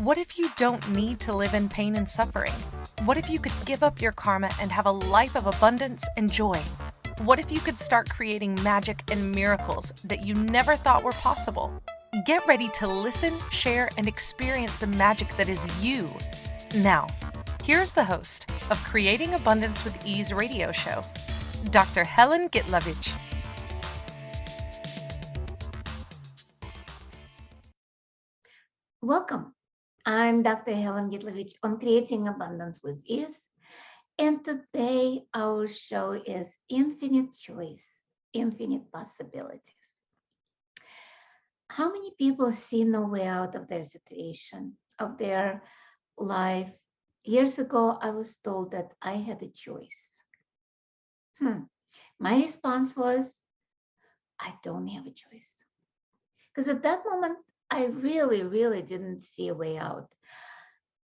What if you don't need to live in pain and suffering? What if you could give up your karma and have a life of abundance and joy? What if you could start creating magic and miracles that you never thought were possible? Get ready to listen, share, and experience the magic that is you. Now, here's the host of Creating Abundance with Ease radio show, Dr. Helen Gitlevich. Welcome. I'm Dr. Helen Gitlevich on Creating Abundance with Ease. And today our show is Infinite Choice, Infinite Possibilities. How many people see no way out of their situation, of their life? Years ago, I was told that I had a choice. My response was, I don't have a choice. Because at that moment, I really didn't see a way out.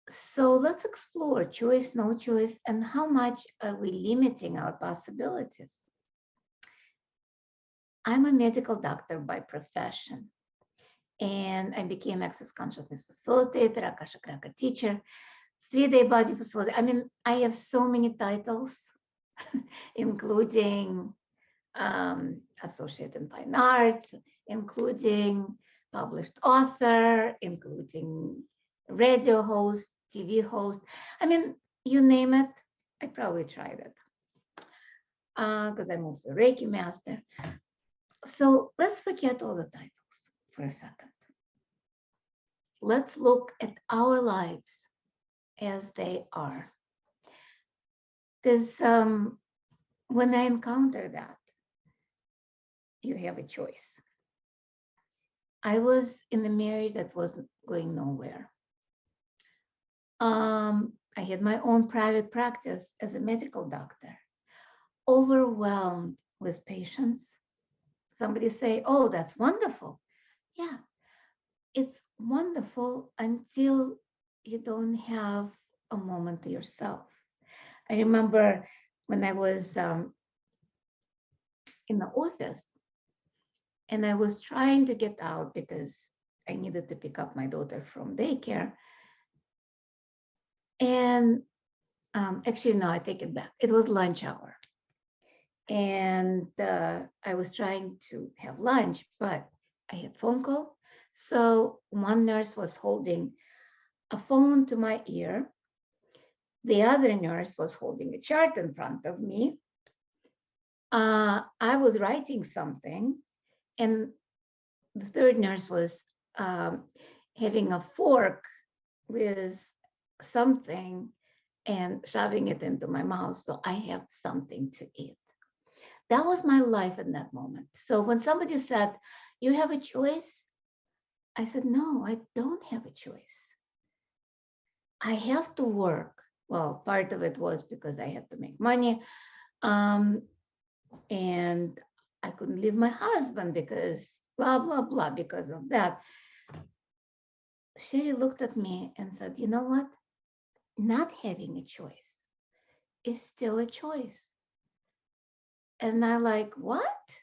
So let's explore choice, no choice, and how much are we limiting our possibilities? I'm a medical doctor by profession, and I became Access Consciousness Facilitator, Akashic Records teacher, 3-day body facilitator. I mean, I have so many titles, including Associate in Fine Arts, including published author, including radio host, TV host. I mean, you name it, I probably tried it. Because I'm also a Reiki Master. So let's forget all the titles for a second. Let's look at our lives as they are. Because when I encounter that, you have a choice. I was in a marriage that wasn't going nowhere. I had my own private practice as a medical doctor, overwhelmed with patients. Somebody say, oh, that's wonderful. Yeah, it's wonderful until you don't have a moment to yourself. I remember when I was in the office and I was trying to get out because I needed to pick up my daughter from daycare. And actually, no, I take it back. It was lunch hour. And I was trying to have lunch, but I had phone call. So one nurse was holding a phone to my ear. The other nurse was holding a chart in front of me. I was writing something, and the third nurse was having a fork with something and shoving it into my mouth so I have something to eat. That was my life in that moment. So when somebody said, you have a choice, I said, no, I don't have a choice. I have to work. Well, part of it was because I had to make money. And I couldn't leave my husband because blah, blah, blah, because of that. Sherry looked at me and said, you know what? Not having a choice is still a choice. And I like, what?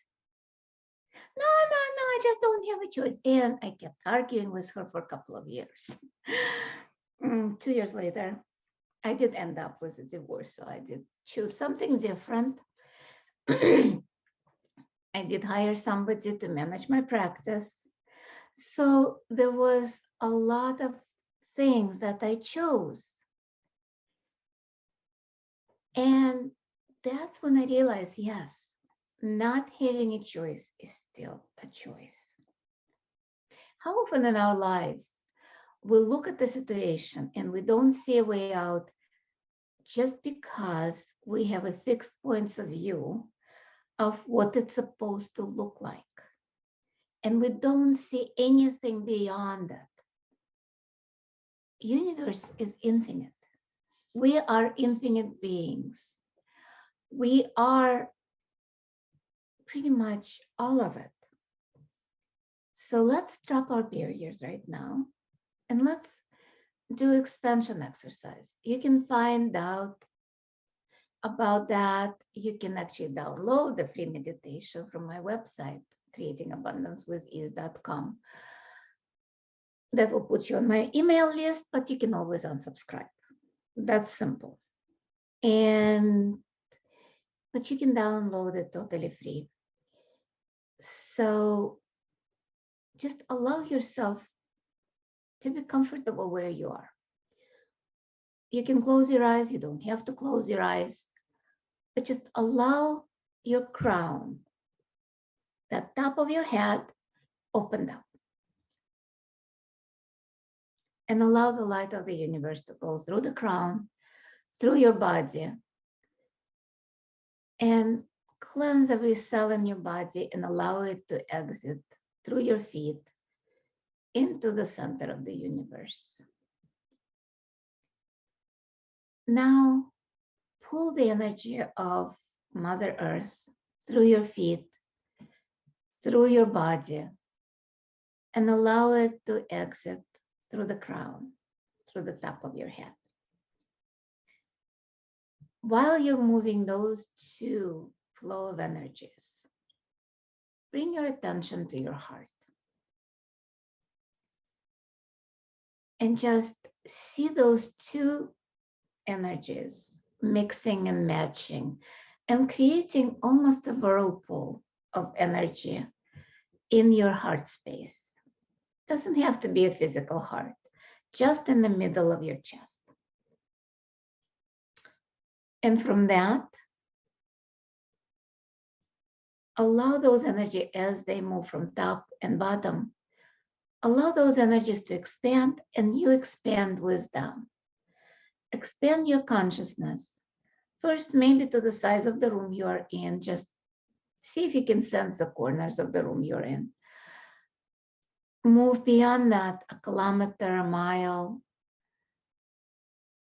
No, I just don't have a choice. And I kept arguing with her for a couple of years. 2 years later, I did end up with a divorce. So I did choose something different. I did hire somebody to manage my practice. So there was a lot of things that I chose. And that's when I realized, yes, not having a choice is still a choice. How often in our lives we look at the situation and we don't see a way out just because we have a fixed point of view of what it's supposed to look like. And we don't see anything beyond that. Universe is infinite. We are infinite beings. We are pretty much all of it. So let's drop our barriers right now and let's do expansion exercise. You can find out about that. You can actually download the free meditation from my website, creatingabundancewithease.com. That will put you on my email list, but you can always unsubscribe. That's simple. But you can download it totally free. So just allow yourself to be comfortable where you are. You can close your eyes, you don't have to close your eyes, but just allow your crown, that top of your head, opened up. And allow the light of the universe to go through the crown, through your body, and cleanse every cell in your body and allow it to exit through your feet into the center of the universe. Now, pull the energy of Mother Earth through your feet, through your body, and allow it to exit through the crown, through the top of your head. While you're moving those two flow of energies, bring your attention to your heart and just see those two energies mixing and matching and creating almost a whirlpool of energy in your heart space. Doesn't have to be a physical heart, just in the middle of your chest. And from that, allow those energies as they move from top and bottom, allow those energies to expand, and you expand with them. Expand your consciousness. First, maybe to the size of the room you are in. Just see if you can sense the corners of the room you're in. Move beyond that, a kilometer, a mile,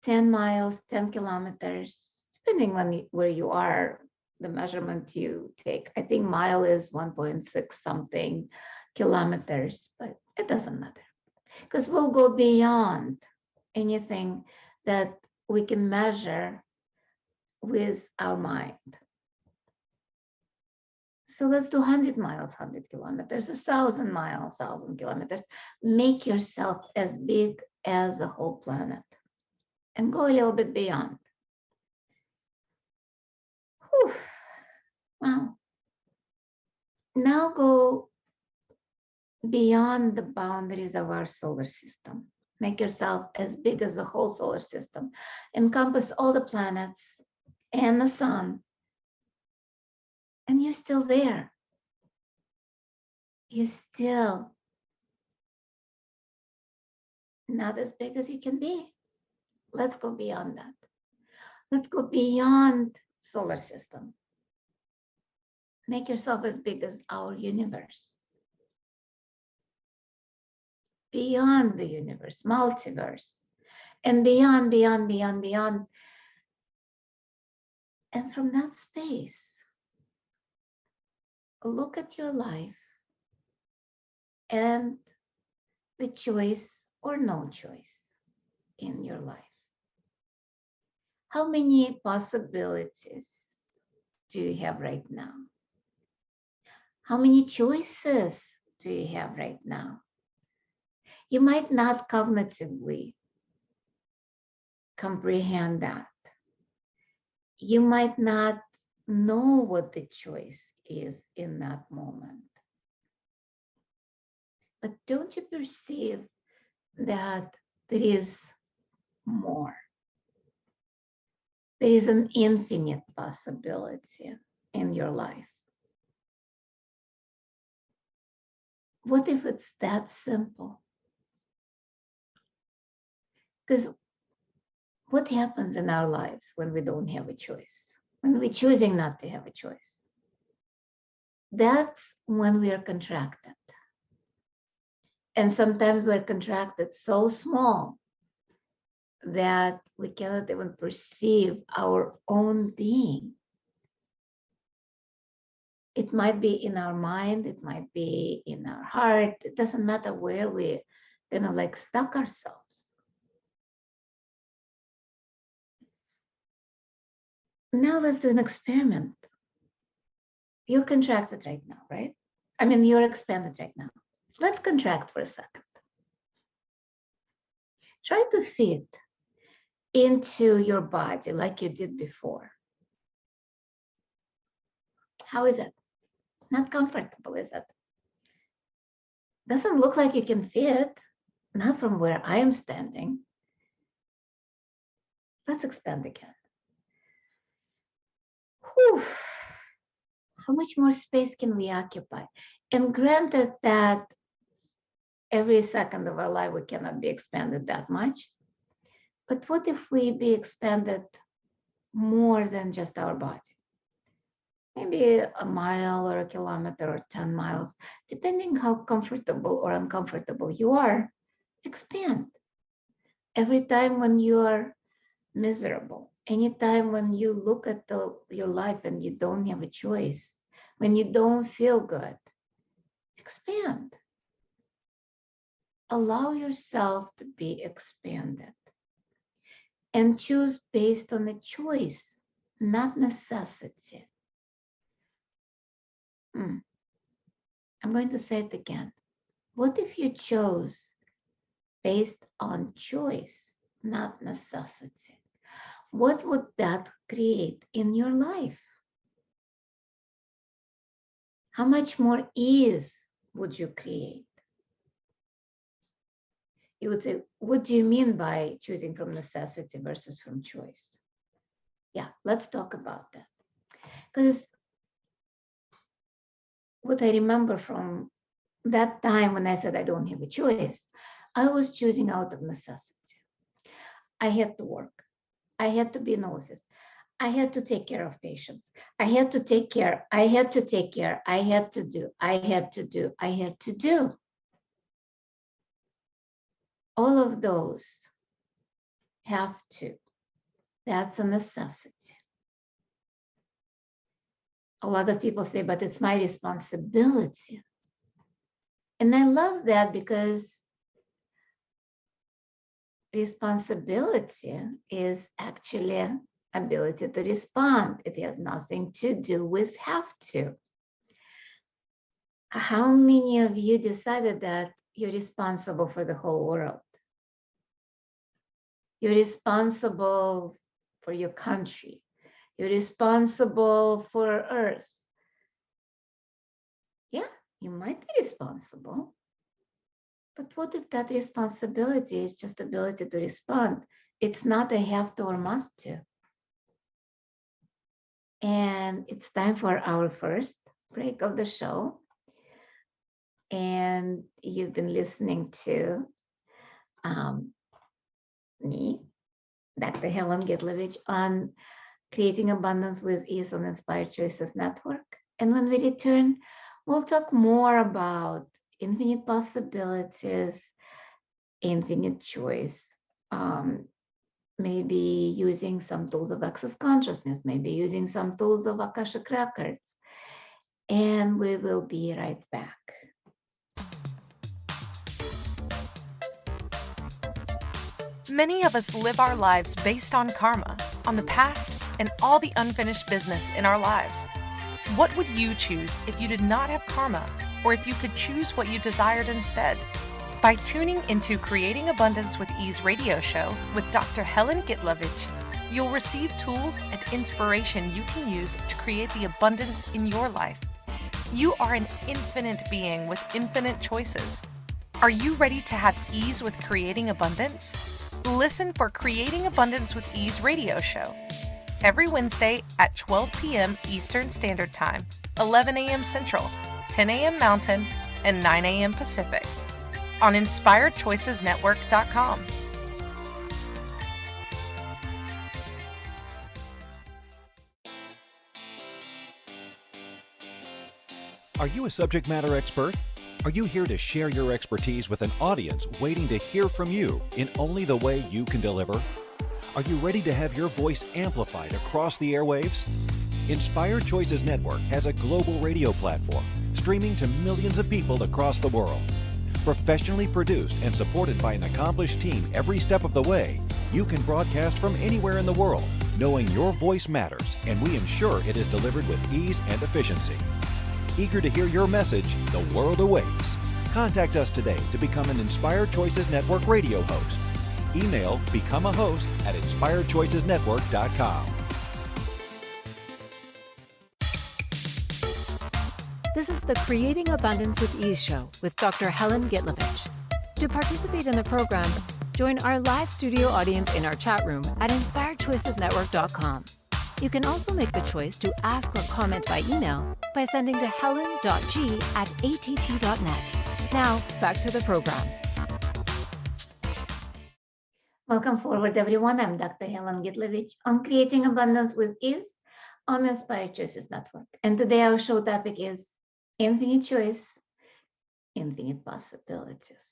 10 miles, 10 kilometers, depending on where you are, the measurement you take. I think mile is 1.6 something kilometers, but it doesn't matter because we'll go beyond anything that we can measure with our mind. So let's do 100 miles, 100 kilometers, 1,000 miles, 1,000 kilometers. Make yourself as big as the whole planet and go a little bit beyond. Whew. Wow. Now go beyond the boundaries of our solar system. Make yourself as big as the whole solar system. Encompass all the planets and the sun. And you're still there. You're still not as big as you can be. Let's go beyond that. Let's go beyond solar system. Make yourself as big as our universe. Beyond the universe, multiverse, and beyond, beyond, beyond, beyond. And from that space, look at your life and the choice or no choice in your life. How many possibilities do you have right now? How many choices do you have right now? You might not cognitively comprehend that. You might not know what the choice is in that moment. But don't you perceive that there is more? There is an infinite possibility in your life. What if it's that simple? Because what happens in our lives when we don't have a choice? When we're choosing not to have a choice? That's when we are contracted. And sometimes we're contracted so small that we cannot even perceive our own being. It might be in our mind, it might be in our heart. It doesn't matter where we're gonna like stuck ourselves. Now let's do an experiment. You're contracted right now, right? I mean, you're expanded right now. Let's contract for a second. Try to fit into your body like you did before. How is it? Not comfortable, is it? Doesn't look like you can fit, not from where I am standing. Let's expand again. Whew. How much more space can we occupy? And granted that every second of our life we cannot be expanded that much, but what if we be expanded more than just our body? Maybe a mile or a kilometer or 10 miles, depending how comfortable or uncomfortable you are, expand. Every time when you are miserable, anytime when you look at your life and you don't have a choice, when you don't feel good, expand. Allow yourself to be expanded and choose based on a choice, not necessity. I'm going to say it again. What if you chose based on choice, not necessity? What would that create in your life? How much more ease would you create? You would say, what do you mean by choosing from necessity versus from choice? Yeah, let's talk about that. Because what I remember from that time when I said I don't have a choice, I was choosing out of necessity. I had to work. I had to be in the office. I had to take care of patients. I had to take care. I had to take care. I had to do. I had to do. I had to do. All of those have to. That's a necessity. A lot of people say, but it's my responsibility. And I love that because responsibility is actually ability to respond. It has nothing to do with have to. How many of you decided that you're responsible for the whole world? You're responsible for your country. You're responsible for Earth. Yeah, you might be responsible. But what if that responsibility is just ability to respond? It's not a have to or must to. And it's time for our first break of the show. And you've been listening to me, Dr. Helen Gitlevich, on Creating Abundance with Ease on Inspired Choices Network. And when we return, we'll talk more about infinite possibilities, infinite choice, maybe using some tools of access consciousness, maybe using some tools of Akashic Records. And we will be right back. Many of us live our lives based on karma, on the past, and all the unfinished business in our lives. What would you choose if you did not have karma, or if you could choose what you desired instead? By tuning into Creating Abundance with Ease radio show with Dr. Helen Gitlevich, you'll receive tools and inspiration you can use to create the abundance in your life. You are an infinite being with infinite choices. Are you ready to have ease with creating abundance? Listen for Creating Abundance with Ease radio show every Wednesday at 12 p.m. Eastern Standard Time, 11 a.m. Central, 10 a.m. Mountain, and 9 a.m. Pacific on InspiredChoicesNetwork.com. Are you a subject matter expert? Are you here to share your expertise with an audience waiting to hear from you in only the way you can deliver? Are you ready to have your voice amplified across the airwaves? Inspired Choices Network has a global radio platform streaming to millions of people across the world. Professionally produced and supported by an accomplished team every step of the way, you can broadcast from anywhere in the world, knowing your voice matters, and we ensure it is delivered with ease and efficiency. Eager to hear your message, the world awaits. Contact us today to become an Inspired Choices Network radio host. Email become a host at inspiredchoicesnetwork.com. This is the Creating Abundance with Ease show with Dr. Helen Gitlevich. To participate in the program, join our live studio audience in our chat room at inspiredchoicesnetwork.com. You can also make the choice to ask or comment by email by sending to helen.g@att.net. Now, back to the program. Welcome forward, everyone. I'm Dr. Helen Gitlevich on Creating Abundance with Ease on Inspired Choices Network. And today our show topic is infinite choice, infinite possibilities.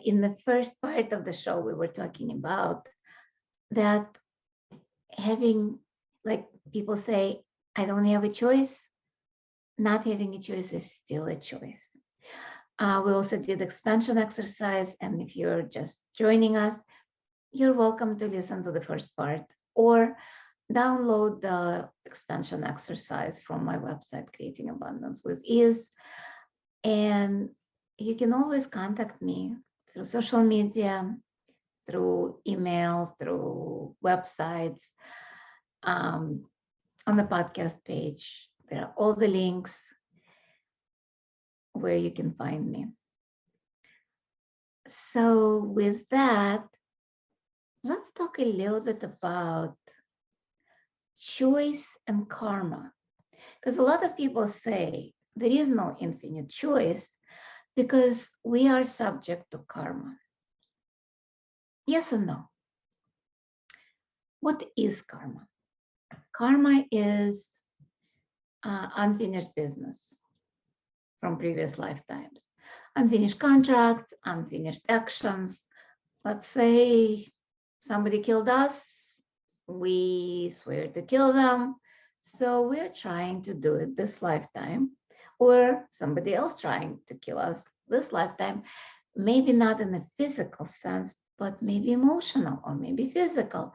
In the first part of the show, we were talking about that having, like people say, I don't have a choice. Not having a choice is still a choice. We also did expansion exercise. And if you're just joining us, you're welcome to listen to the first part or download the expansion exercise from my website, Creating Abundance with Ease. And you can always contact me through social media, through email, through websites, on the podcast page. There are all the links where you can find me. So with that, let's talk a little bit about choice and karma, because a lot of people say there is no infinite choice because we are subject to karma. Yes or no? What is karma? Karma is unfinished business from previous lifetimes. Unfinished contracts, unfinished actions. Let's say somebody killed us, we swear to kill them, so we're trying to do it this lifetime, or somebody else trying to kill us this lifetime, maybe not in a physical sense, but maybe emotional or maybe physical.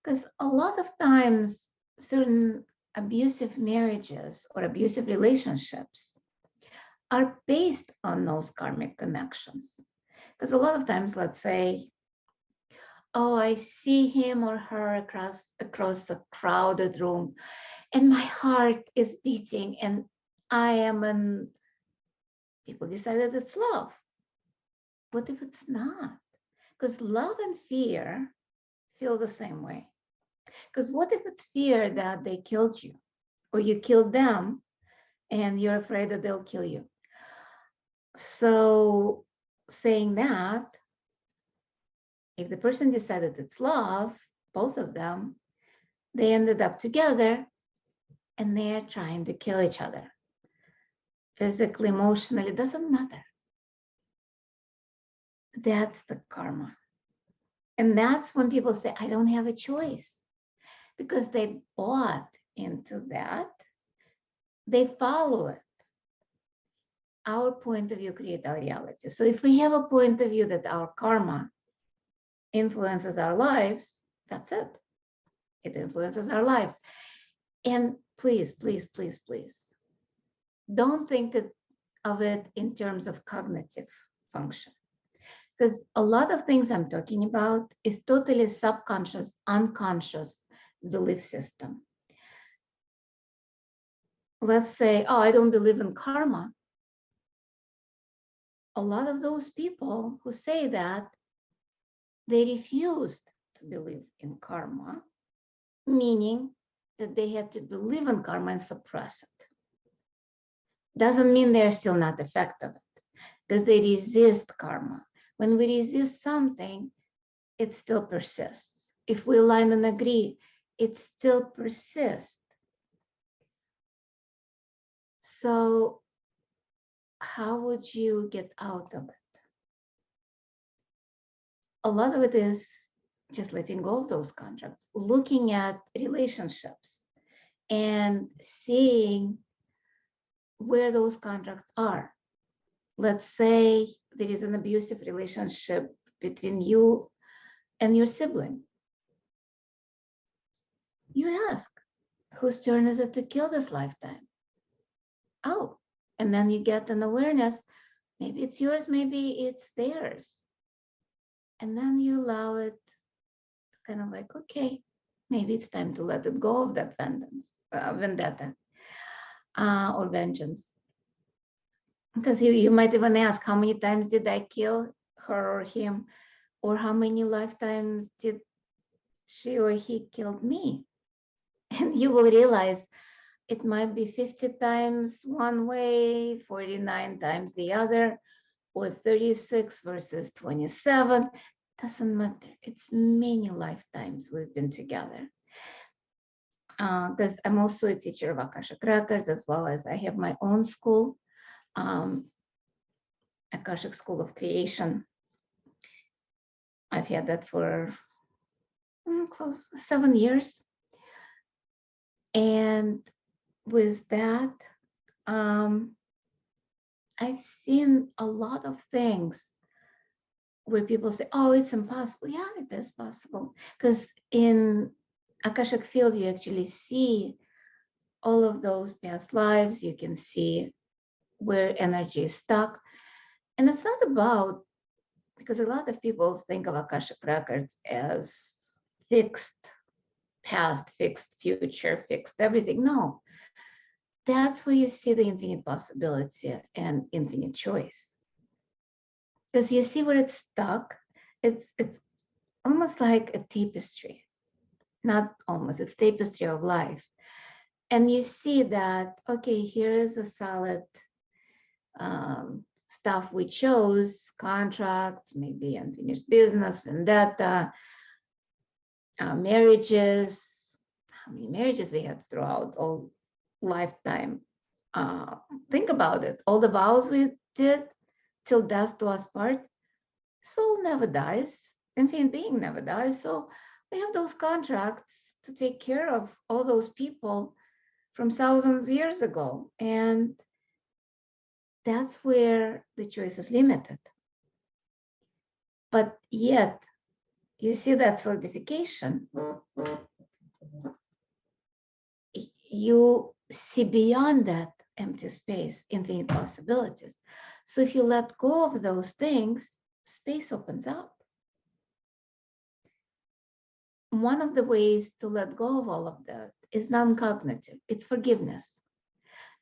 Because a lot of times certain abusive marriages or abusive relationships are based on those karmic connections. Because a lot of times, let's say, oh, I see him or her across a crowded room, and my heart is beating, and I am in. People decided it's love. What if it's not? Because love and fear feel the same way. Because what if it's fear that they killed you, or you killed them, and you're afraid that they'll kill you? So, saying that, if the person decided it's love, both of them, they ended up together and they're trying to kill each other. Physically, emotionally, doesn't matter. That's the karma. And that's when people say, I don't have a choice, because they bought into that. They follow it. Our point of view creates our reality. So if we have a point of view that our karma influences our lives, that's it. It influences our lives. And please, please, please, please, don't think of it in terms of cognitive function. Because a lot of things I'm talking about is totally subconscious, unconscious belief system. Let's say, oh, I don't believe in karma. A lot of those people who say that, they refused to believe in karma, meaning that they had to believe in karma and suppress it. Doesn't mean they're still not effective, because they resist karma. When we resist something, it still persists. If we align and agree, it still persists. So how would you get out of it? A lot of it is just letting go of those contracts, looking at relationships and seeing where those contracts are. Let's say there is an abusive relationship between you and your sibling. You ask, whose turn is it to kill this lifetime? Oh, and then you get an awareness, maybe it's yours, maybe it's theirs. And then you allow it kind of like, okay, maybe it's time to let it go of that vendetta or vengeance. Because you might even ask, how many times did I kill her or him? Or how many lifetimes did she or he killed me? And you will realize it might be 50 times one way, 49 times the other, or 36 versus 27. Doesn't matter. It's many lifetimes we've been together. Because I'm also a teacher of Akashic Records, as well as I have my own school, Akashic School of Creation. I've had that for close 7 years. And with that, I've seen a lot of things where people say, oh, it's impossible. Yeah, it is possible. Because in Akashic field, you actually see all of those past lives. You can see where energy is stuck. And it's not about, because a lot of people think of Akashic Records as fixed past, fixed future, fixed everything. No, that's where you see the infinite possibility and infinite choice. Because you see where it's stuck. It's almost like a tapestry. Not almost, it's tapestry of life. And you see that, okay, here is the solid stuff we chose, contracts, maybe unfinished business, vendetta, marriages. How many marriages we had throughout all lifetime? Think about it. All the vows we did till death do us part. Soul never dies. Infinite being never dies. So we have those contracts to take care of all those people from thousands of years ago. And that's where the choice is limited. But yet, you see that solidification. You see beyond that empty space, infinite possibilities. So if you let go of those things, space opens up. One of the ways to let go of all of that is non-cognitive. It's forgiveness.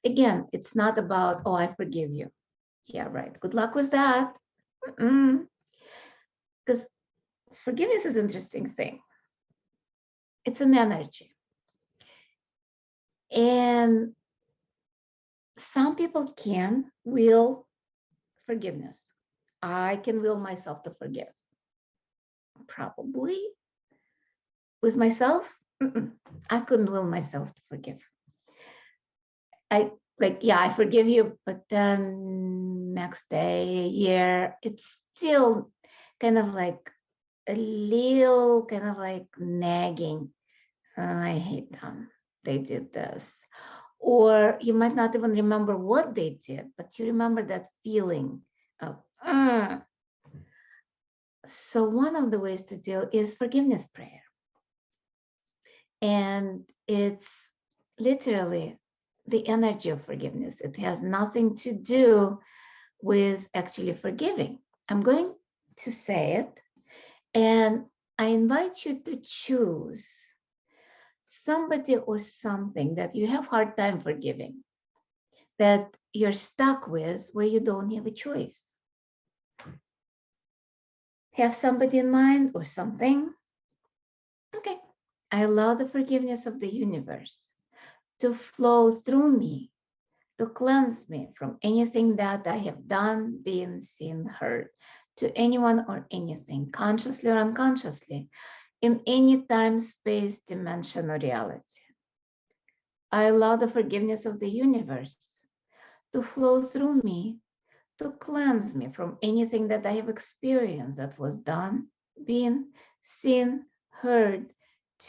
Again, it's not about, oh, I forgive you. Yeah, right. Good luck with that. Because forgiveness is an interesting thing. It's an energy. And some people can will forgiveness. I can will myself to forgive. Probably. With myself, I couldn't will myself to forgive. I forgive you, but then next day, year, it's still kind of like a little kind of like nagging. I hate them. They did this. Or you might not even remember what they did, but you remember that feeling of, So one of the ways to deal is forgiveness prayer. And it's literally the energy of forgiveness. It has nothing to do with actually forgiving. I'm going to say it, and I invite you to choose somebody or something that you have a hard time forgiving, that you're stuck with, where you don't have a choice. Have somebody in mind or something? Okay. I allow the forgiveness of the universe to flow through me, to cleanse me from anything that I have done, been, seen, heard, to anyone or anything, consciously or unconsciously, in any time, space, dimension, or reality. I allow the forgiveness of the universe to flow through me, to cleanse me from anything that I have experienced that was done, been, seen, heard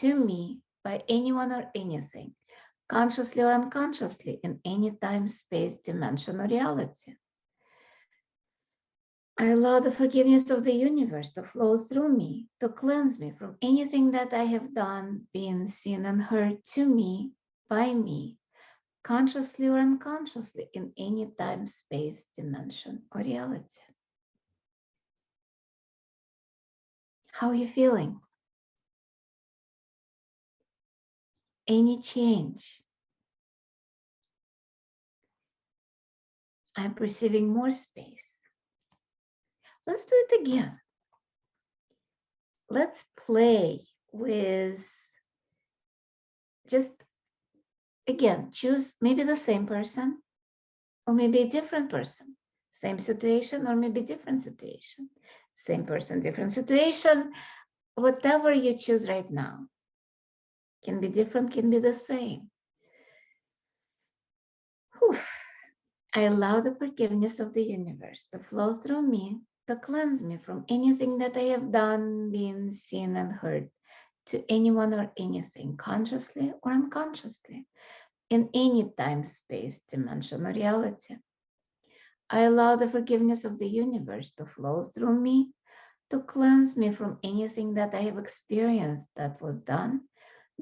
to me by anyone or anything, consciously or unconsciously, in any time, space, dimension, or reality. I allow the forgiveness of the universe to flow through me, to cleanse me from anything that I have done, been, seen, and heard to me, by me, consciously or unconsciously, in any time, space, dimension, or reality. How are you feeling? Any change? I'm perceiving more space. Let's do it again. Let's play with just, again, choose maybe the same person or maybe a different person. Same situation or maybe different situation. Same person, different situation. Whatever you choose right now. Can be different, can be the same. Whew. I allow the forgiveness of the universe to flow through me, to cleanse me from anything that I have done, been, seen, and heard to anyone or anything, consciously or unconsciously, in any time, space, dimension, or reality. I allow the forgiveness of the universe to flow through me, to cleanse me from anything that I have experienced that was done,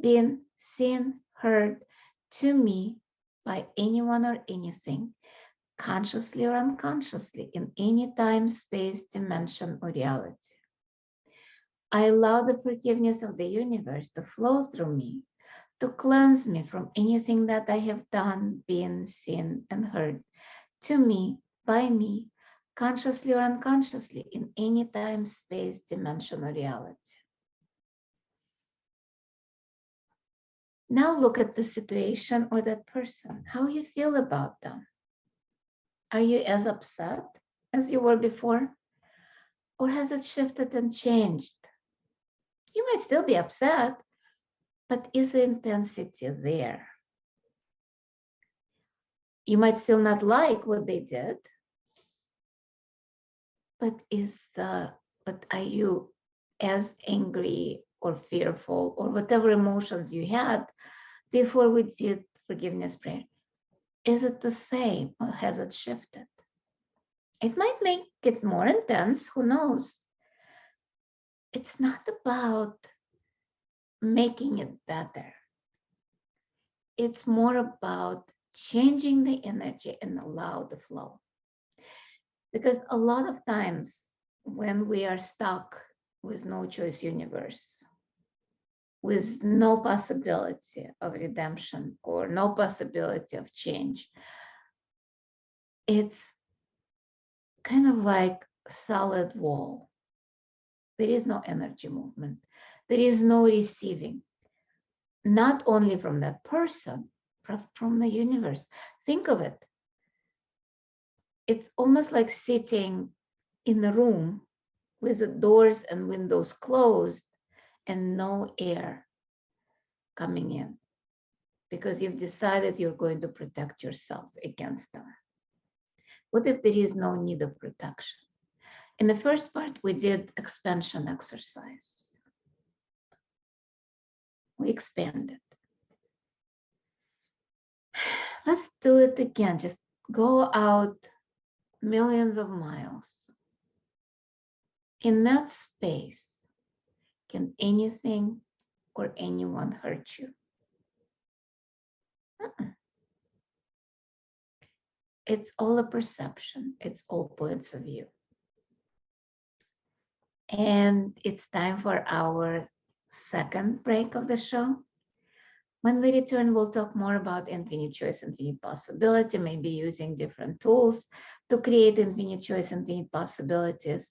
been, seen, heard to me by anyone or anything, consciously or unconsciously, in any time, space, dimension, or reality. I allow the forgiveness of the universe to flow through me, to cleanse me from anything that I have done, been, seen, and heard to me, by me, consciously or unconsciously, in any time, space, dimension, or reality. Now look at the situation or that person, how you feel about them. Are you as upset as you were before? Or has it shifted and changed? You might still be upset, but is the intensity there? You might still not like what they did, but are you as angry or fearful or whatever emotions you had before we did forgiveness prayer? Is it the same or has it shifted? It might make it more intense, who knows? It's not about making it better. It's more about changing the energy and allow the flow. Because a lot of times when we are stuck with no choice universe, with no possibility of redemption or no possibility of change, it's kind of like a solid wall. There is no energy movement. There is no receiving, not only from that person, but from the universe. Think of it. It's almost like sitting in a room with the doors and windows closed and no air coming in because you've decided you're going to protect yourself against them. What if there is no need of protection? In the first part, we did expansion exercise. We expanded. Let's do it again. Just go out millions of miles. In that space, can anything or anyone hurt you? It's all a perception. It's all points of view. And it's time for our second break of the show. When we return, we'll talk more about infinite choice, infinite possibility, maybe using different tools to create infinite choice, infinite possibilities.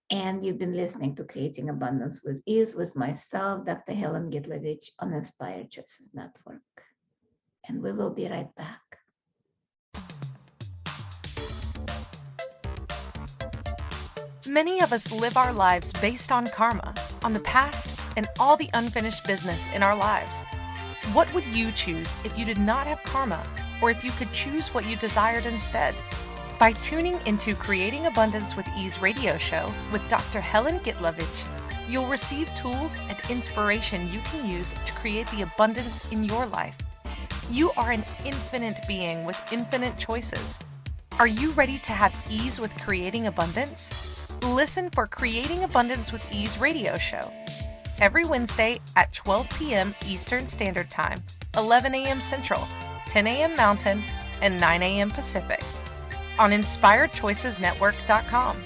And you've been listening to Creating Abundance with Ease with myself, Dr. Helen Gitlevich on Inspired Choices Network. And we will be right back. Many of us live our lives based on karma, on the past, and all the unfinished business in our lives. What would you choose if you did not have karma, or if you could choose what you desired instead? By tuning into Creating Abundance with Ease radio show with Dr. Helen Gitlevich, you'll receive tools and inspiration you can use to create the abundance in your life. You are an infinite being with infinite choices. Are you ready to have ease with creating abundance? Listen for Creating Abundance with Ease radio show every Wednesday at 12 p.m. Eastern Standard Time, 11 a.m. Central, 10 a.m. Mountain, and 9 a.m. Pacific on InspiredChoicesNetwork.com.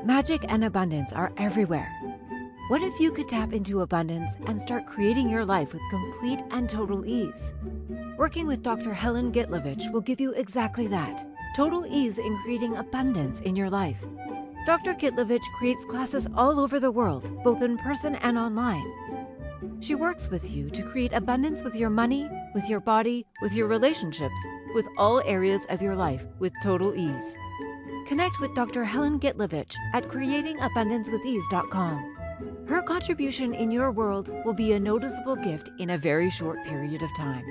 magic and abundance are everywhere. What if you could tap into abundance and start creating your life with complete and total ease? Working with Dr. Helen Gitlevich will give you exactly that, total ease in creating abundance in your life. Dr. Gitlevich creates classes all over the world, both in person and online. She works with you to create abundance with your money, with your body, with your relationships, with all areas of your life with total ease. Connect with Dr. Helen Gitlevich at creatingabundancewithease.com. Her contribution in your world will be a noticeable gift in a very short period of time.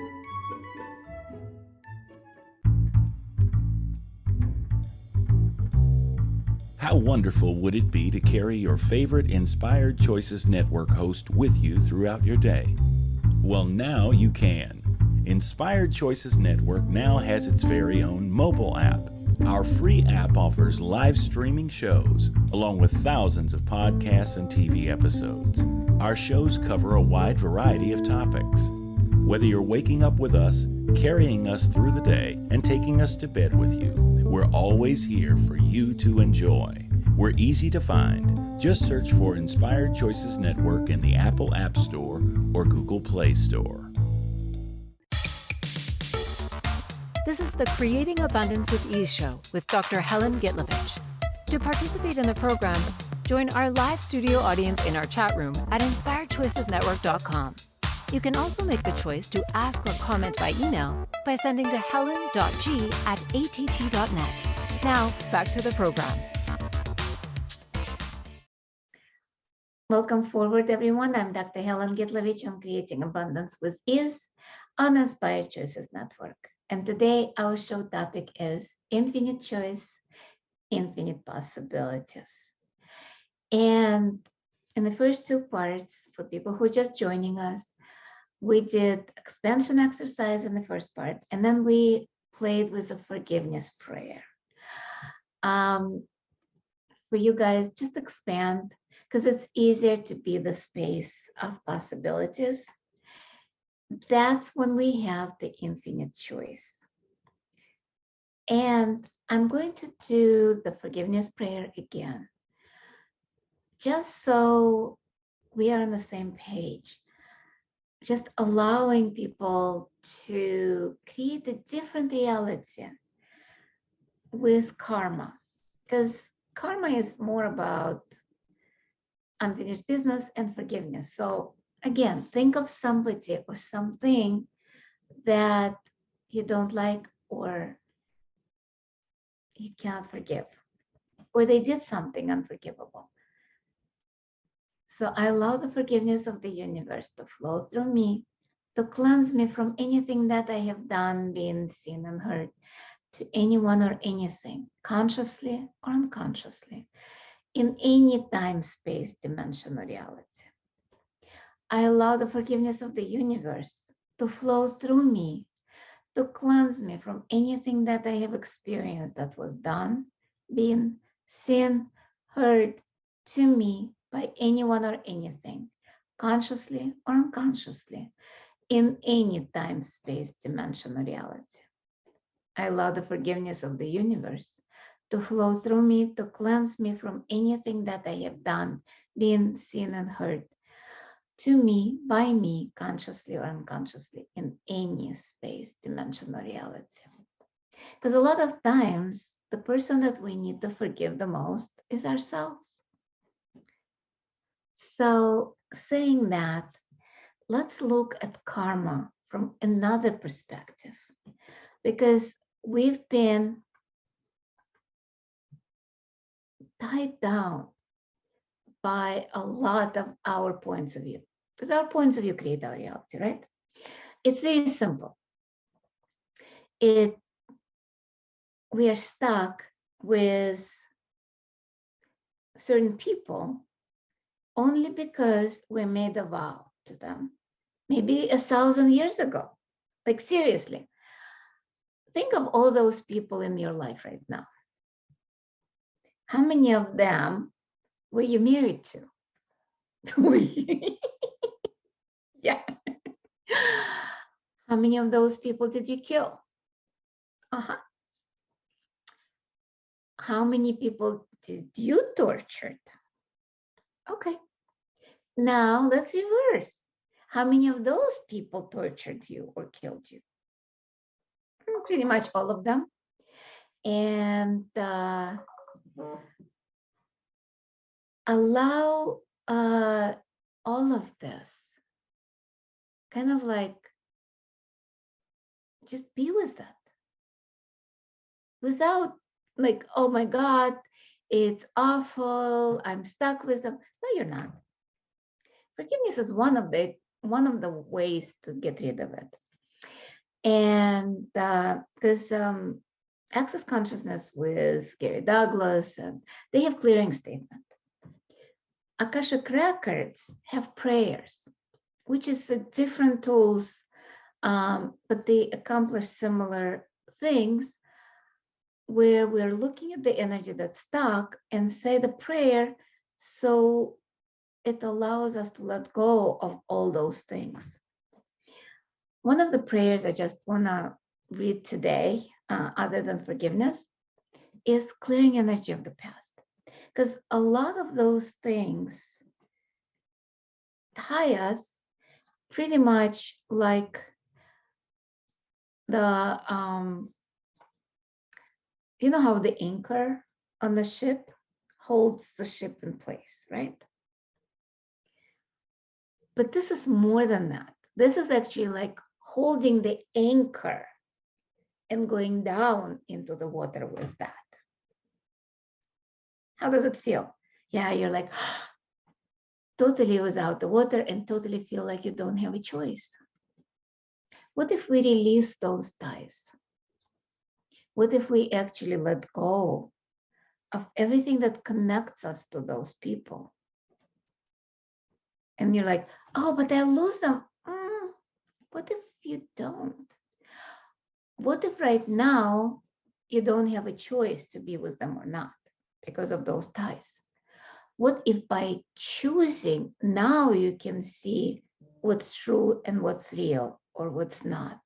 How wonderful would it be to carry your favorite Inspired Choices Network host with you throughout your day? Well, now you can. Inspired Choices Network now has its very own mobile app. Our free app offers live streaming shows, along with thousands of podcasts and TV episodes. Our shows cover a wide variety of topics. Whether you're waking up with us, carrying us through the day, and taking us to bed with you, we're always here for you to enjoy. We're easy to find. Just search for Inspired Choices Network in the Apple App Store or Google Play Store. This is the Creating Abundance with Ease show with Dr. Helen Gitlevich. To participate in the program, join our live studio audience in our chat room at inspiredchoicesnetwork.com. You can also make the choice to ask or comment by email by sending to helen.g@att.net. Now, back to the program. Welcome forward, everyone. I'm Dr. Helen Gitlevich on Creating Abundance with Ease on Inspired Choices Network. And today our show topic is infinite choice, infinite possibilities. And in the first two parts, for people who are just joining us, we did expansion exercise in the first part, and then we played with a forgiveness prayer. For you guys, just expand, because it's easier to be the space of possibilities. That's when we have the infinite choice. And I'm going to do the forgiveness prayer again, just so we are on the same page. Just allowing people to create a different reality with karma, because karma is more about unfinished business and forgiveness. So again, think of somebody or something that you don't like or you cannot forgive, or they did something unforgivable. So I allow the forgiveness of the universe to flow through me, to cleanse me from anything that I have done, been, seen, and heard to anyone or anything, consciously or unconsciously, in any time, space, dimension, or reality. I allow the forgiveness of the universe to flow through me, to cleanse me from anything that I have experienced that was done, been, seen, heard to me by anyone or anything, consciously or unconsciously, in any time, space, dimension, or reality. I allow the forgiveness of the universe to flow through me, to cleanse me from anything that I have done, been, seen, and heard to me, by me, consciously or unconsciously, in any space, dimension, or reality. Because a lot of times, the person that we need to forgive the most is ourselves. So saying that, let's look at karma from another perspective, because we've been tied down by a lot of our points of view, because our points of view create our reality, right? It's very simple. We are stuck with certain people only because we made a vow to them, maybe 1,000 years ago. Like seriously, think of all those people in your life right now. How many of them were you married to? Yeah. How many of those people did you kill? How many people did you torture? Okay. Now let's reverse. How many of those people tortured you or killed you? Pretty much all of them. And allow all of this, kind of like just be with that without like, oh my God, it's awful, I'm stuck with them. No, you're not. Forgiveness is one of the ways to get rid of it. And because Access Consciousness with Gary Douglas, and they have clearing statement. Akashic Records have prayers, which is different tools, but they accomplish similar things, where we're looking at the energy that's stuck and say the prayer, so it allows us to let go of all those things. One of the prayers I just want to read today, other than forgiveness, is clearing energy of the past. Because a lot of those things tie us pretty much like the, you know how the anchor on the ship holds the ship in place, right? But this is more than that. This is actually like holding the anchor and going down into the water with that. How does it feel? Yeah, you're like totally without the water and totally feel like you don't have a choice. What if we release those ties? What if we actually let go of everything that connects us to those people? And you're like, oh, but I lose them. What if you don't? What if right now you don't have a choice to be with them or not because of those ties? What if by choosing now you can see what's true and what's real or what's not?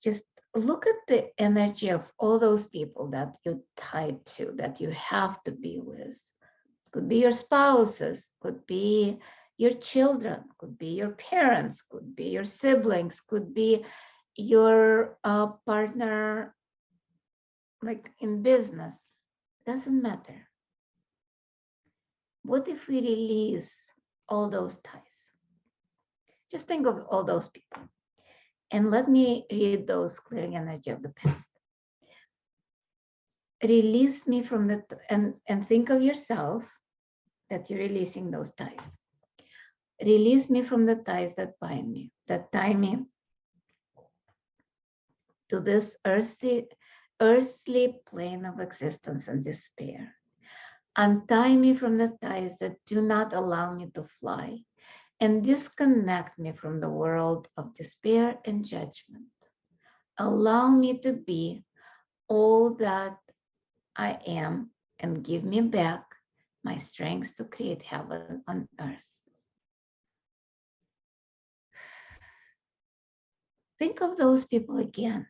Just look at the energy of all those people that you're tied to, that you have to be with. Could be your spouses, could be your children, could be your parents, could be your siblings, could be your partner, like in business. Doesn't matter. What if we release all those ties? Just think of all those people. And let me read those clearing energy of the past. Release me from the, and think of yourself that you're releasing those ties. Release me from the ties that bind me, that tie me to this earthly plane of existence and despair. Untie me from the ties that do not allow me to fly, and disconnect me from the world of despair and judgment. Allow me to be all that I am, and give me back my strength to create heaven on earth. Think of those people again.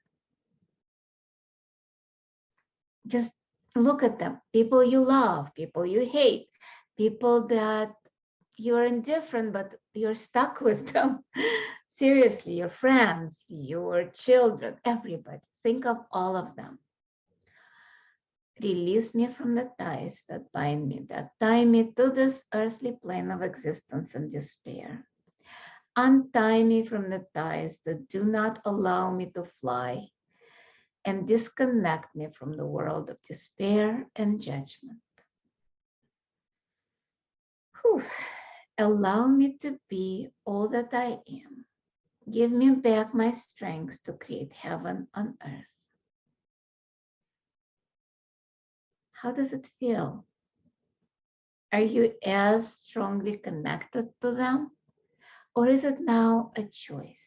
Just look at them. People you love, people you hate, people that you're indifferent, but you're stuck with them. Seriously, your friends, your children, everybody. Think of all of them. Release me from the ties that bind me, that tie me to this earthly plane of existence and despair. Untie me from the ties that do not allow me to fly, and disconnect me from the world of despair and judgment. Whew. Allow me to be all that I am. Give me back my strength to create heaven on earth. How does it feel? Are you as strongly connected to them? Or is it now a choice?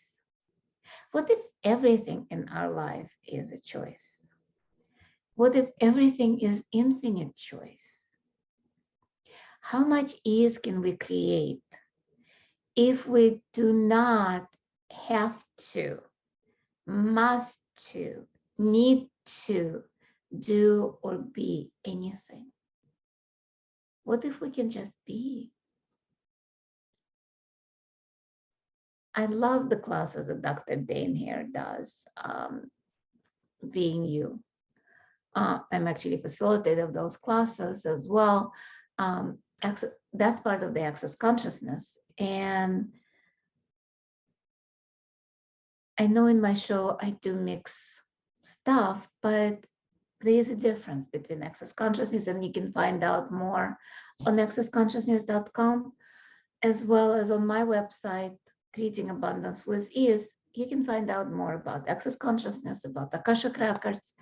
What if everything in our life is a choice? What if everything is infinite choice? How much ease can we create if we do not have to, must to, need to do or be anything. What if we can just be? I love the classes that Dr. Dane here does, being you. I'm actually a facilitator of those classes as well. That's part of the Access Consciousness. And I know in my show I do mix stuff, but there is a difference between Access Consciousness, and you can find out more on accessconsciousness.com, as well as on my website, Creating Abundance with Ease. You can find out more about Access Consciousness, about Akashic Records,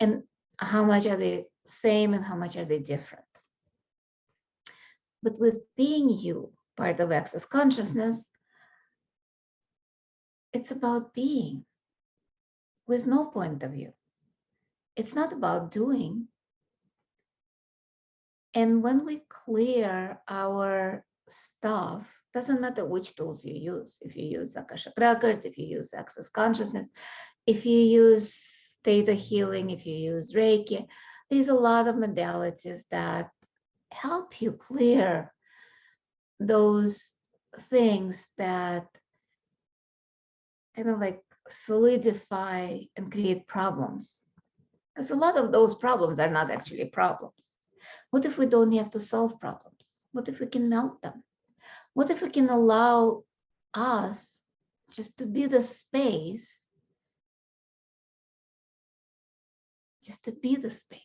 and how much are they same and how much are they different. But with being you, part of Access Consciousness, it's about being with no point of view. It's not about doing. And when we clear our stuff, doesn't matter which tools you use. If you use Akashic Records, if you use Access Consciousness, if you use Theta Healing, if you use Reiki, there's a lot of modalities that help you clear those things that kind of like solidify and create problems. Because a lot of those problems are not actually problems. What if we don't have to solve problems? What if we can melt them? What if we can allow us just to be the space, just to be the space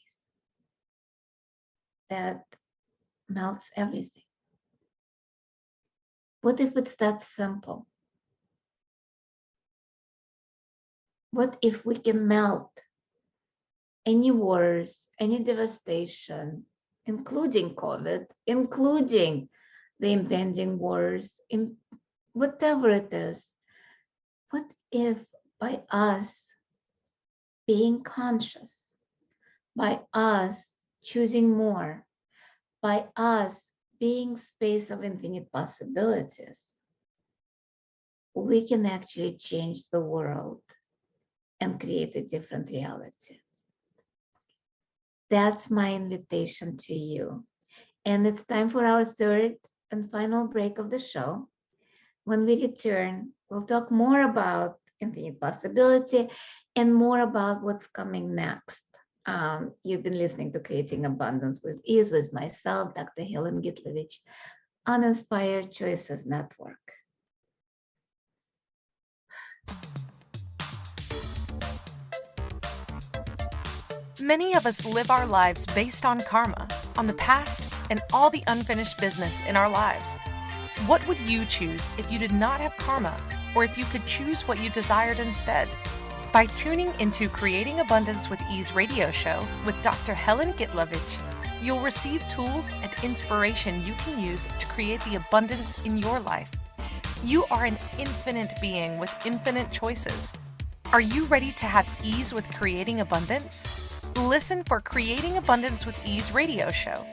that melts everything? What if it's that simple? What if we can melt any wars, any devastation, including COVID, including the impending wars, in whatever it is? What if by us being conscious, by us choosing more, by us being space of infinite possibilities, we can actually change the world and create a different reality? That's my invitation to you. And it's time for our third and final break of the show. When we return, we'll talk more about infinite possibility and more about what's coming next. You've been listening to Creating Abundance with Ease with myself, Dr. Helen Gitlevich, on Inspired Choices Network. Many of us live our lives based on karma, on the past, and all the unfinished business in our lives. What would you choose if you did not have karma, or if you could choose what you desired instead? By tuning into Creating Abundance with Ease radio show with Dr. Helen Gitlevich, you'll receive tools and inspiration you can use to create the abundance in your life. You are an infinite being with infinite choices. Are you ready to have ease with creating abundance? Listen for Creating Abundance with Ease radio show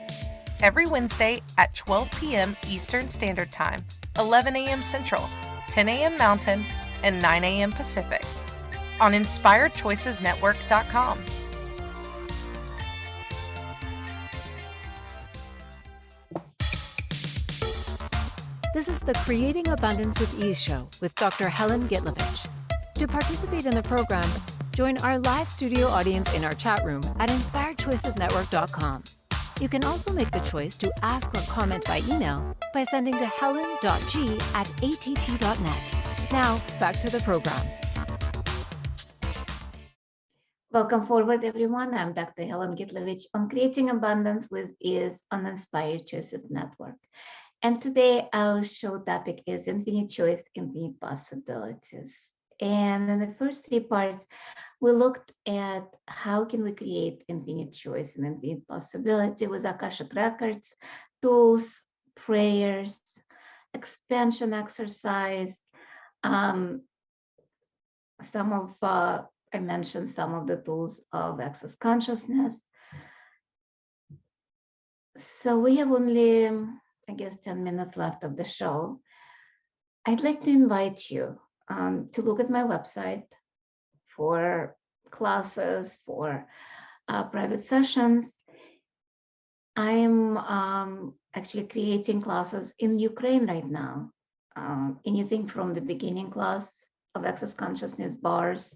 every Wednesday at 12 p.m. Eastern Standard Time, 11 a.m. Central, 10 a.m. Mountain, and 9 a.m. Pacific on InspiredChoicesNetwork.com. This is the Creating Abundance with Ease show with Dr. Helen Gitlevich. To participate in the program, join our live studio audience in our chat room at InspiredChoicesNetwork.com. You can also make the choice to ask or comment by email by sending to helen.g@att.net. Now, back to the program. Welcome forward, everyone. I'm Dr. Helen Gitlevich on Creating Abundance with Ease on Inspired Choices Network. And today our show topic is Infinite Choice, Infinite Possibilities. And in the first three parts, we looked at how can we create infinite choice and infinite possibility with Akashic Records, tools, prayers, expansion exercise. I mentioned some of the tools of Access Consciousness. So we have only, I guess, 10 minutes left of the show. I'd like to invite you to look at my website for classes, for private sessions. I am actually creating classes in Ukraine right now. Anything from the beginning class of Access Consciousness bars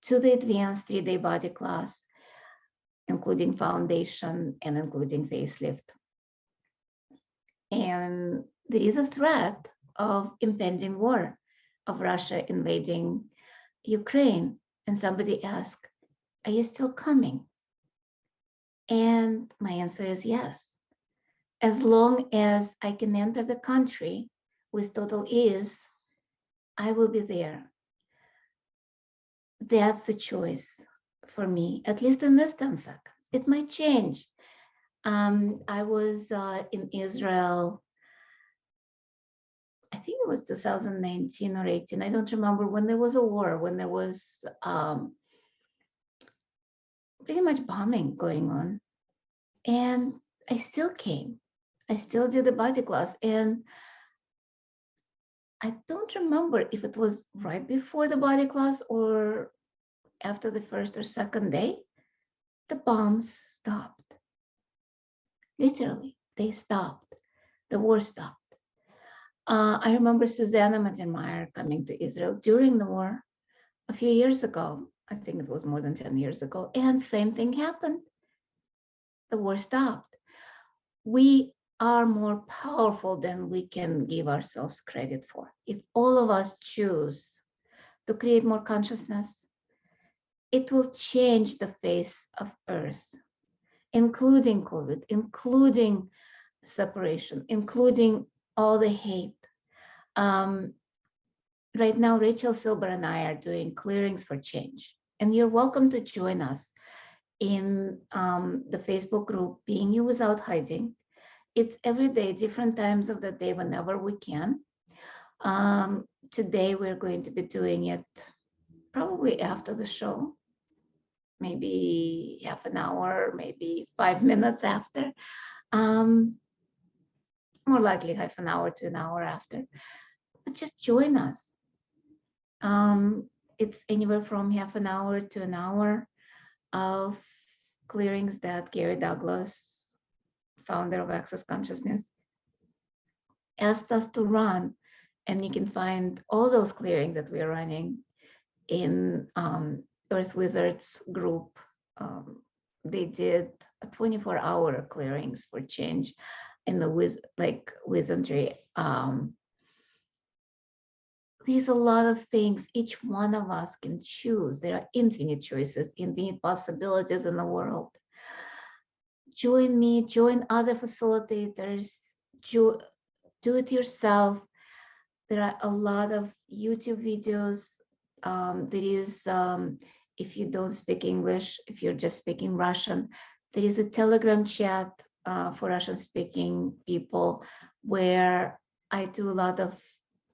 to the advanced 3-day body class, including foundation and including facelift. And there is a threat of impending war, of Russia invading Ukraine. And somebody asked, are you still coming? And my answer is yes. As long as I can enter the country with total ease, I will be there. That's the choice for me, at least in this 10 seconds. It might change. I was in Israel, I think it was 2019 or 18. I don't remember, when there was a war, when there was pretty much bombing going on. And I still came. I still did the body class. And I don't remember if it was right before the body class or after the first or second day. The bombs stopped. Literally, they stopped. The war stopped. I remember Susanna Mattermeyer coming to Israel during the war a few years ago. I think it was more than 10 years ago. And same thing happened. The war stopped. We are more powerful than we can give ourselves credit for. If all of us choose to create more consciousness, it will change the face of Earth, including COVID, including separation, including all the hate. Right now, Rachel Silber and I are doing clearings for change. And you're welcome to join us in the Facebook group, Being You Without Hiding. It's every day, different times of the day, whenever we can. Today, we're going to be doing it probably after the show, maybe half an hour, maybe 5 minutes after. More likely half an hour to an hour after. But just join us. It's anywhere from half an hour to an hour of clearings that Gary Douglas, founder of Access Consciousness, asked us to run. And you can find all those clearings that we're running in Earth Wizards group. They did a 24-hour clearings for change in the wizardry. There's a lot of things each one of us can choose. There are infinite choices, infinite possibilities in the world. Join me, join other facilitators, do it yourself. There are a lot of YouTube videos. There is, if you don't speak English, if you're just speaking Russian, there is a Telegram chat for Russian-speaking people where I do a lot of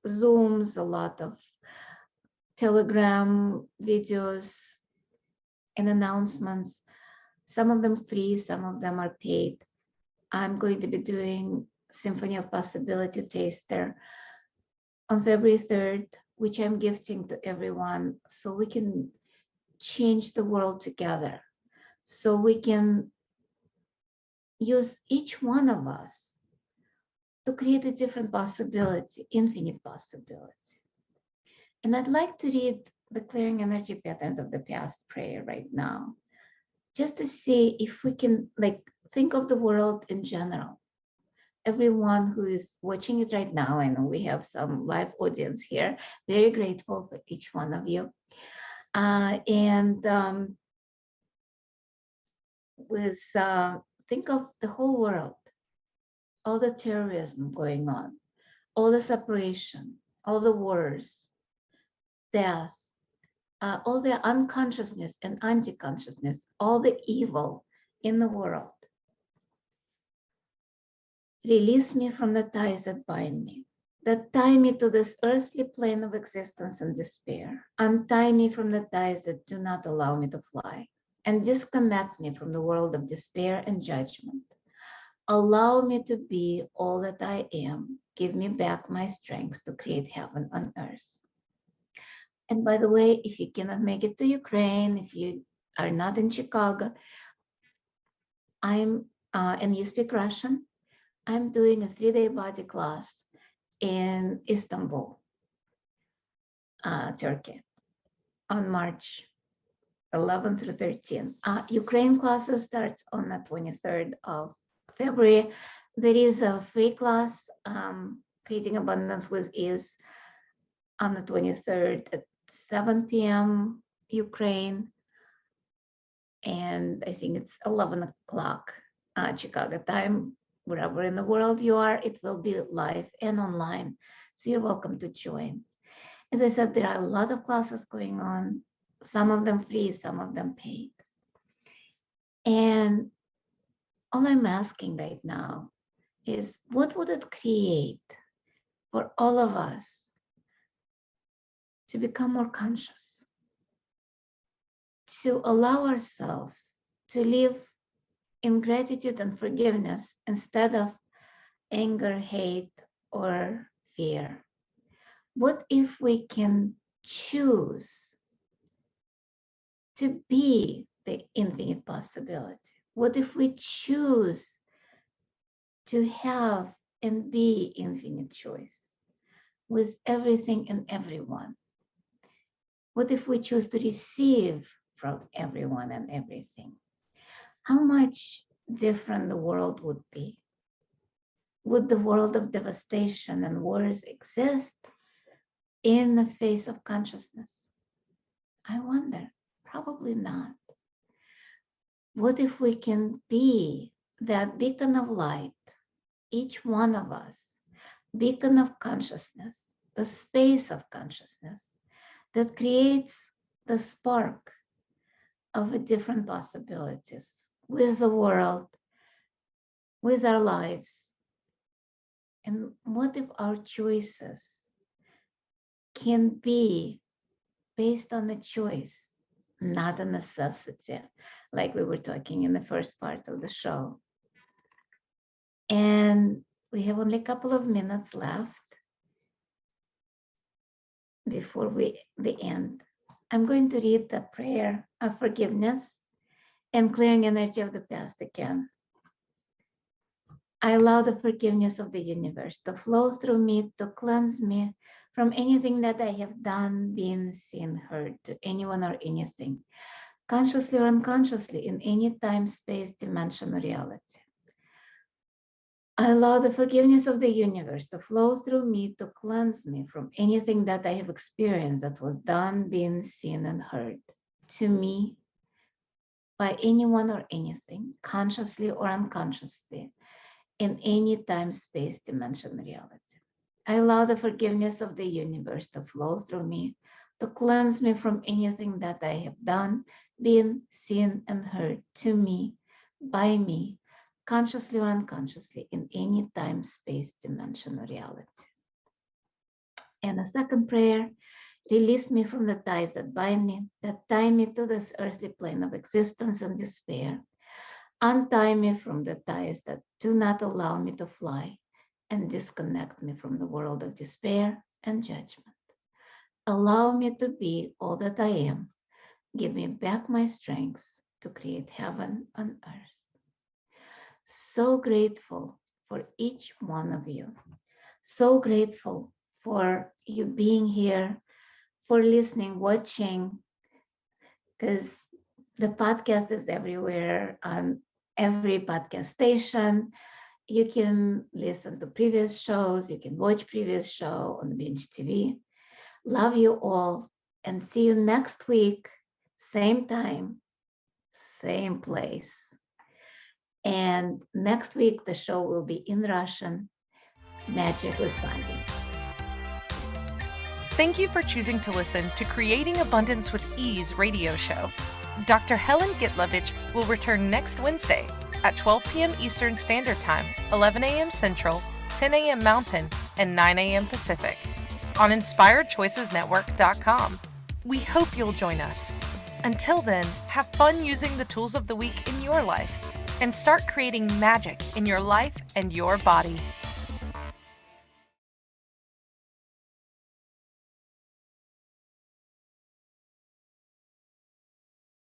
Zooms, a lot of Telegram videos and announcements, some of them free, some of them are paid. I'm going to be doing Symphony of Possibility Taster on February 3rd, which I'm gifting to everyone so we can change the world together, so we can use each one of us to create a different possibility, infinite possibility. And I'd like to read the clearing energy patterns of the past prayer right now, just to see if we can think of the world in general. Everyone who is watching it right now, I know we have some live audience here, very grateful for each one of you. Think of the whole world, all the terrorism going on, all the separation, all the wars, death, all the unconsciousness and anti-consciousness, all the evil in the world. Release me from the ties that bind me, that tie me to this earthly plane of existence and despair. Untie me from the ties that do not allow me to fly, and disconnect me from the world of despair and judgment. Allow me to be all that I am. Give me back my strength to create heaven on earth. And by the way, if you cannot make it to Ukraine, if you are not in Chicago, and you speak Russian, I'm doing a 3-day body class in Istanbul, Turkey, on March 11th through 13th. Ukraine classes starts on the 23rd of February. There is a free class, Creating Abundance with Ease, on the 23rd at 7 p.m. Ukraine. And I think it's 11 o'clock Chicago time. Wherever in the world you are, it will be live and online. So you're welcome to join. As I said, there are a lot of classes going on, some of them free, some of them paid. And all I'm asking right now is, what would it create for all of us to become more conscious, to allow ourselves to live in gratitude and forgiveness instead of anger, hate, or fear? What if we can choose to be the infinite possibility? What if we choose to have and be infinite choice with everything and everyone? What if we choose to receive from everyone and everything? How much different the world would be? Would the world of devastation and wars exist in the face of consciousness? I wonder. Probably not. What if we can be that beacon of light, each one of us, beacon of consciousness, the space of consciousness that creates the spark of a different possibilities with the world, with our lives? And what if our choices can be based on a choice, not a necessity, like we were talking in the first part of the show? And we have only a couple of minutes left before the end. I'm going to read the prayer of forgiveness and clearing energy of the past again. I allow the forgiveness of the universe to flow through me, to cleanse me from anything that I have done, been, seen, heard, to anyone or anything, consciously or unconsciously, in any time, space, dimension, or reality. I allow the forgiveness of the universe to flow through me, to cleanse me from anything that I have experienced that was done, been, seen, and heard to me by anyone or anything, consciously or unconsciously, in any time, space, dimension, reality. I allow the forgiveness of the universe to flow through me, to cleanse me from anything that I have done, been, seen, and heard to me, by me, consciously or unconsciously, in any time, space, dimension, or reality. And a second prayer: release me from the ties that bind me, that tie me to this earthly plane of existence and despair. Untie me from the ties that do not allow me to fly, and disconnect me from the world of despair and judgment. Allow me to be all that I am. Give me back my strength to create heaven on earth. So grateful for each one of you. So grateful for you being here, for listening, watching, because the podcast is everywhere on every podcast station. You can listen to previous shows. You can watch previous show on Binge TV. Love you all, and see you next week, same time, same place. And next week, the show will be in Russian, Magic with Body. Thank you for choosing to listen to Creating Abundance with Ease radio show. Dr. Helen Gitlevich will return next Wednesday at 12 p.m. Eastern Standard Time, 11 a.m. Central, 10 a.m. Mountain, and 9 a.m. Pacific on InspiredChoicesNetwork.com. We hope you'll join us. Until then, have fun using the tools of the week in your life and start creating magic in your life and your body.